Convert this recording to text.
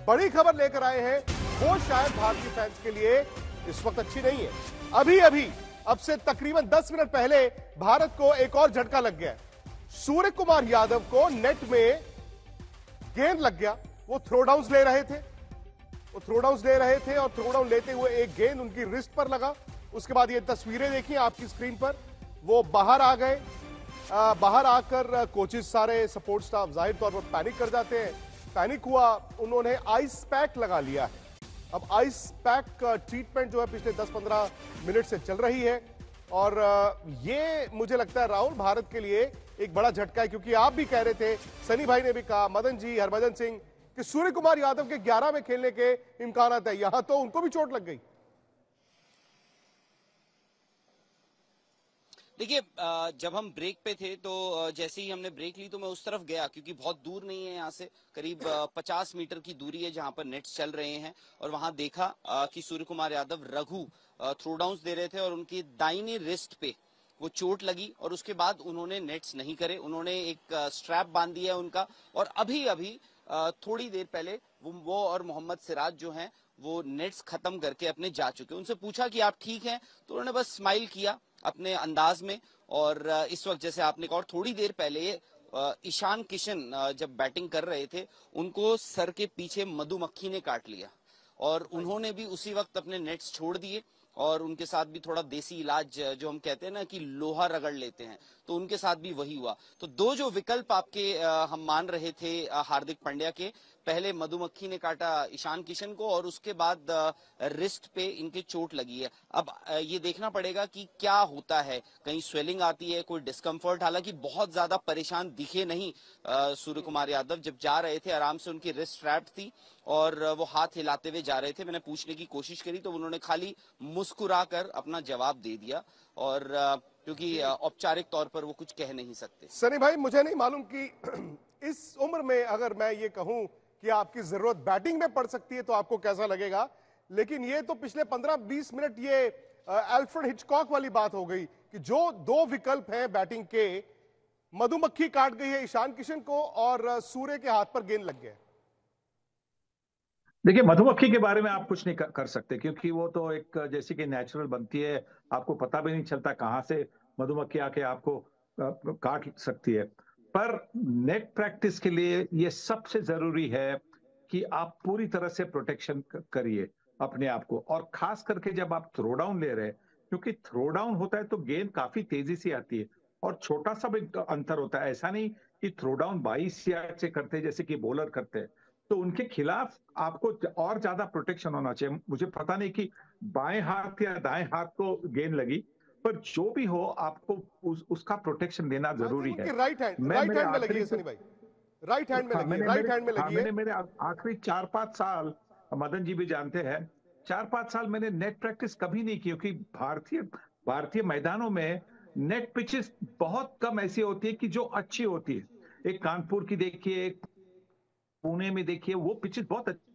बड़ी खबर लेकर आए हैं, वो शायद भारतीय फैंस के लिए इस वक्त अच्छी नहीं है। अभी अभी अब से तकरीबन 10 मिनट पहले भारत को एक और झटका लग गया। सूर्य कुमार यादव को नेट में गेंद लग गया। वो थ्रो डाउन ले रहे थे, और थ्रो डाउन लेते हुए एक गेंद उनकी रिस्ट पर लगा। उसके बाद ये तस्वीरें देखिए आपकी स्क्रीन पर, वो बाहर आ गए। बाहर आकर कोचेस, सारे सपोर्ट स्टाफ जाहिर तौर पर पैनिक कर जाते हैं। पैनिक हुआ, उन्होंने आइस पैक लगा लिया है। अब आइस पैक का ट्रीटमेंट जो है पिछले 10-15 मिनट से चल रही है, और ये मुझे लगता है राहुल, भारत के लिए एक बड़ा झटका है, क्योंकि आप भी कह रहे थे, सनी भाई ने भी कहा, मदन जी, हरभजन सिंह, कि सूर्य कुमार यादव के 11 में खेलने के इम्कान है। यहां तो उनको भी चोट लग गई। देखिए, जब हम ब्रेक पे थे तो जैसे ही हमने ब्रेक ली तो मैं उस तरफ गया, क्योंकि बहुत दूर नहीं है यहाँ से, करीब 50 मीटर की दूरी है जहाँ पर नेट्स चल रहे हैं। और वहां देखा कि सूर्य कुमार यादव, रघु थ्रो डाउन्स दे रहे थे और उनकी दाहिनी रिस्ट पे वो चोट लगी, और उसके बाद उन्होंने नेट्स नहीं करे। उन्होंने एक स्ट्रैप बांध दिया उनका, और अभी अभी थोड़ी देर पहले वो और मोहम्मद सिराज जो हैं वो नेट्स खत्म करके अपने जा चुके। उनसे पूछा कि आप ठीक हैं, तो उन्होंने बस स्माइल किया अपने अंदाज में। और इस वक्त जैसे आपने कहा, और थोड़ी देर पहले ईशान किशन जब बैटिंग कर रहे थे, उनको सर के पीछे मधुमक्खी ने काट लिया, और उन्होंने भी उसी वक्त अपने नेट्स छोड़ दिए। और उनके साथ भी थोड़ा देसी इलाज, जो हम कहते हैं ना कि लोहा रगड़ लेते हैं, तो उनके साथ भी वही हुआ। तो दो जो विकल्प आपके हम मान रहे थे हार्दिक पांड्या के, पहले मधुमक्खी ने काटा ईशान किशन को, और उसके बाद रिस्ट पे इनके चोट लगी है। अब ये देखना पड़ेगा कि क्या होता है, कहीं स्वेलिंग आती है, कोई डिस्कम्फर्ट। हालांकि बहुत ज्यादा परेशान दिखे नहीं सूर्य कुमार यादव, जब जा रहे थे आराम से उनकी रिस्ट स्ट्रैप्ड थी और वो हाथ हिलाते हुए जा रहे थे। मैंने पूछने की कोशिश करी तो उन्होंने खाली मुस्कुराकर अपना जवाब दे दिया, और क्योंकि औपचारिक तौर पर वो कुछ कह नहीं सकते। सनी भाई, मुझे नहीं मालूम कि इस उम्र में अगर मैं ये कहूं कि आपकी जरूरत बैटिंग में पड़ सकती है तो आपको कैसा लगेगा, लेकिन ये तो पिछले 15-20 मिनट ये अल्फ्रेड हिचकॉक वाली बात हो गई कि जो दो विकल्प हैं बैटिंग के, मधुमक्खी काट गई है ईशान किशन को और सूर्य के हाथ पर गेंद लग गया। देखिए, मधुमक्खी के बारे में आप कुछ नहीं कर सकते, क्योंकि वो तो एक जैसे कि नेचुरल बनती है, आपको पता भी नहीं चलता कहाँ से मधुमक्खी आके आपको काट सकती है। पर नेट प्रैक्टिस के लिए ये सबसे जरूरी है कि आप पूरी तरह से प्रोटेक्शन करिए अपने आप को, और खास करके जब आप थ्रो डाउन ले रहे हैं, क्योंकि थ्रो डाउन होता है तो गेंद काफी तेजी से आती है, और छोटा सा भी अंतर होता है। ऐसा नहीं कि थ्रो डाउन 22 यार्ड से करते हैं जैसे कि बॉलर करते हैं। तो उनके खिलाफ आपको और ज्यादा प्रोटेक्शन होना चाहिए। मुझे पता नहीं कि बाएं हाथ या दाएं हाथ को गेंद लगी, पर जो भी हो आपको उसका प्रोटेक्शन लेना जरूरी है। राइट हैंड में लगी है सनी भाई, राइट हैंड में लगी है, राइट हैंड में लगी है। मैंने मेरे आखिरी 4-5 साल, मदन जी भी जानते हैं, 4-5 साल मैंने नेट प्रैक्टिस कभी नहीं की, क्योंकि भारतीय मैदानों में नेट पिचेस बहुत कम ऐसी होती है कि जो अच्छी होती है। एक कानपुर की देखिए, एक पुणे में देखिए, वो पिचेस बहुत अच्छी